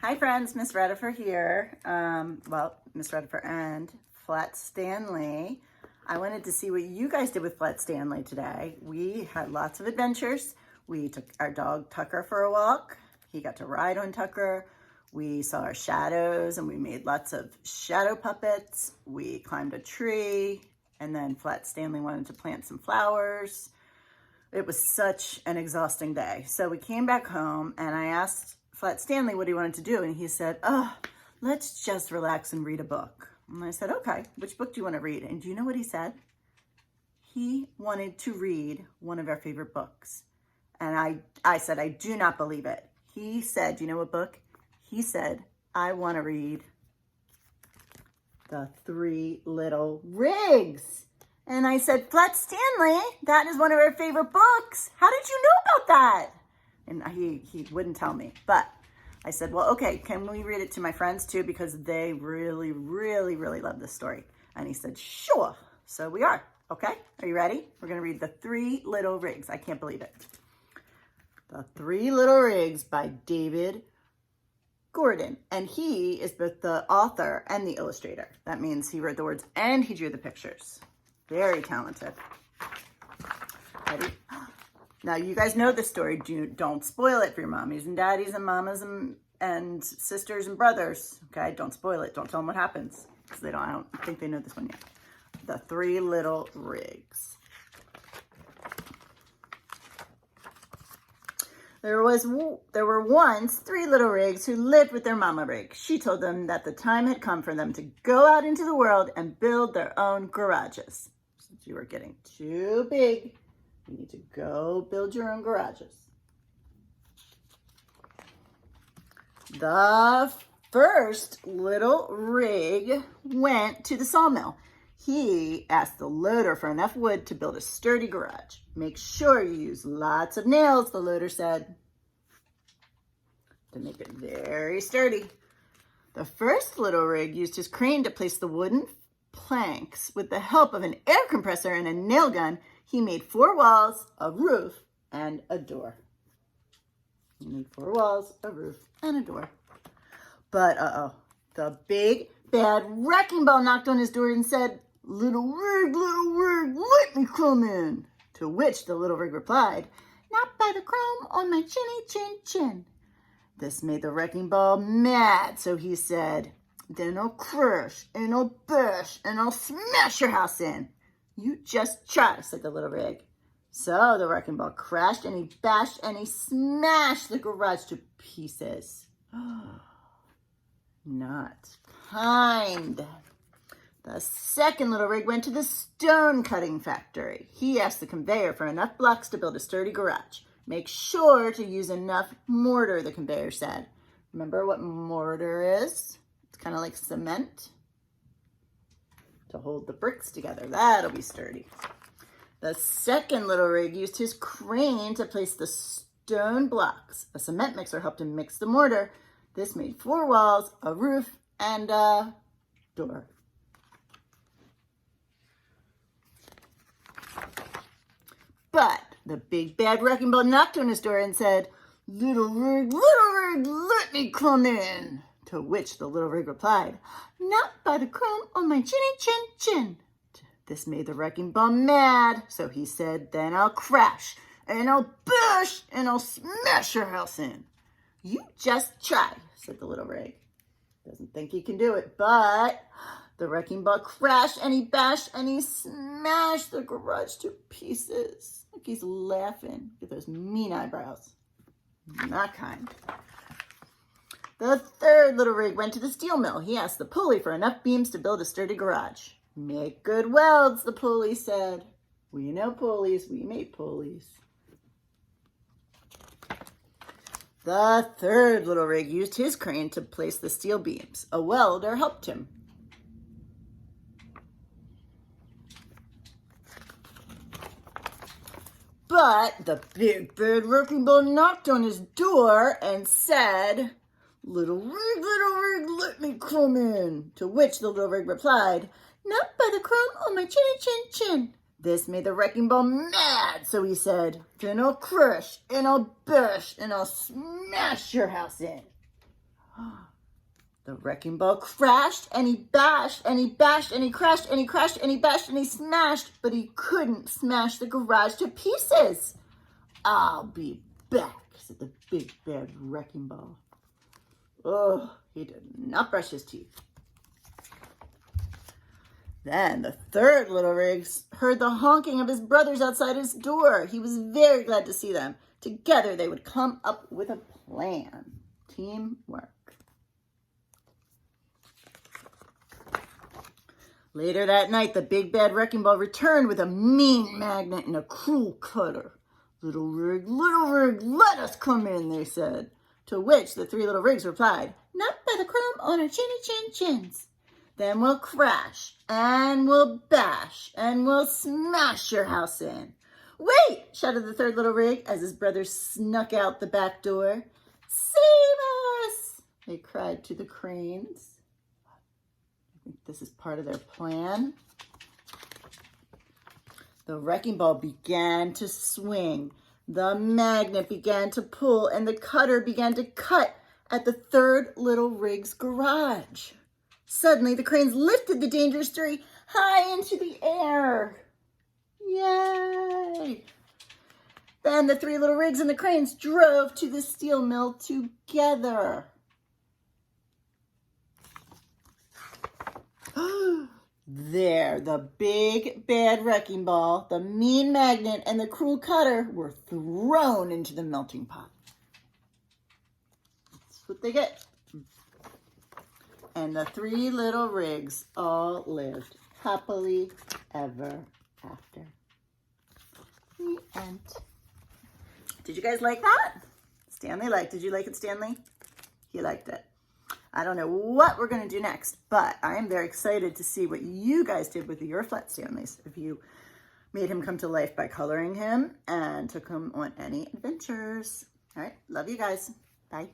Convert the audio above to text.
Hi friends, Miss Redifer here. Miss Redifer and Flat Stanley. I wanted to see what you guys did with Flat Stanley today. We had lots of adventures. We took our dog Tucker for a walk. He got to ride on Tucker. We saw our shadows and we made lots of shadow puppets. We climbed a tree, and then Flat Stanley wanted to plant some flowers. It was such an exhausting day. So we came back home and I asked Flat Stanley what he wanted to do. And he said, let's just relax and read a book. And I said, okay, which book do you want to read? And do you know what he said? He wanted to read one of our favorite books. And I said, I do not believe it. He said, do you know what book? He said, I want to read The Three Little Rigs. And I said, Flat Stanley, that is one of our favorite books. How did you know about that? And he wouldn't tell me. But I said, well, okay, can we read it to my friends too? Because they really, really, really love this story. And he said, sure. So we are. Okay, are you ready? We're going to read The Three Little Rigs. I can't believe it. The Three Little Rigs by David Gordon. And he is both the author and the illustrator. That means he wrote the words and he drew the pictures. Very talented. Ready? Now, you guys know this story. Don't spoil it for your mommies and daddies and mamas and sisters and brothers. Okay, don't spoil it. Don't tell them what happens. Because I don't think they know this one yet. The Three Little Rigs. There were once three little rigs who lived with their mama rig. She told them that the time had come for them to go out into the world and build their own garages. Since you were getting too big, you need to go build your own garages. The first little rig went to the sawmill. He asked the loader for enough wood to build a sturdy garage. Make sure you use lots of nails, the loader said, to make it very sturdy. The first little rig used his crane to place the wooden planks. With the help of an air compressor and a nail gun, he made 4 walls, a roof, and a door. You need 4 walls, a roof, and a door. But, the big, bad wrecking ball knocked on his door and said, little rig, let me come in. To which the little rig replied, not by the chrome on my chinny chin chin. This made the wrecking ball mad, so he said, then I'll crush and I'll bash and I'll smash your house in. You just try, said the little rig. So the wrecking ball crashed and he bashed and he smashed the garage to pieces. Not kind. The second little rig went to the stone cutting factory. He asked the conveyor for enough blocks to build a sturdy garage. Make sure to use enough mortar, the conveyor said. Remember what mortar is? It's kind of like cement to hold the bricks together. That'll be sturdy. The second little rig used his crane to place the stone blocks. A cement mixer helped him mix the mortar. This made 4 walls, a roof, and a door. But the big bad wrecking ball knocked on his door and said, little rig, let me come in. To which the little rig replied, not by the chrome on my chinny chin chin. This made the wrecking ball mad, so he said, then I'll crash, and I'll bash, and I'll smash your house in. You just try, said the little rig. Doesn't think he can do it, but the wrecking ball crashed, and he bashed, and he smashed the garage to pieces. Look, he's laughing. Look at those mean eyebrows. Not kind. The third little rig went to the steel mill. He asked the pulley for enough beams to build a sturdy garage. Make good welds, the pulley said. We know pulleys. We make pulleys. The third little rig used his crane to place the steel beams. A welder helped him. But the big bad wrecking ball knocked on his door and said, little rig, let me come in. To which the little rig replied, not by the chrome on my chinny chin chin. This made the wrecking ball mad, so he said, then I'll crush, and I'll bash, and I'll smash your house in. The wrecking ball crashed, and he bashed, and he bashed, and he crashed, and he crashed, and he bashed, and he smashed, but he couldn't smash the garage to pieces. I'll be back, said the big bad wrecking ball. Oh, he did not brush his teeth. Then the third little Riggs heard the honking of his brothers outside his door. He was very glad to see them. Together they would come up with a plan. Teamwork. Later that night, the big bad wrecking ball returned with a mean magnet and a cruel cutter. Little Rig, let us come in, they said. To which the three little Rigs replied, not by the chrome on our chinny chin chins. Then we'll crash, and we'll bash, and we'll smash your house in. Wait, shouted the third little Rig as his brothers snuck out the back door. Save us, they cried to the cranes. I think this is part of their plan. The wrecking ball began to swing. The magnet began to pull, and the cutter began to cut at the third little Rig's garage. Suddenly, the cranes lifted the dangerous three high into the air. Yay! Then the three little Rigs and the cranes drove to the steel mill together. There, the big bad wrecking ball, the mean magnet, and the cruel cutter were thrown into the melting pot. That's what they get. And the three little Rigs all lived happily ever after. The end. Did you guys like that? Stanley liked. Did you like it, Stanley? He liked it. I don't know what we're going to do next, but I am very excited to see what you guys did with your Flat Stanleys. If you made him come to life by coloring him and took him on any adventures. All right. Love you guys. Bye.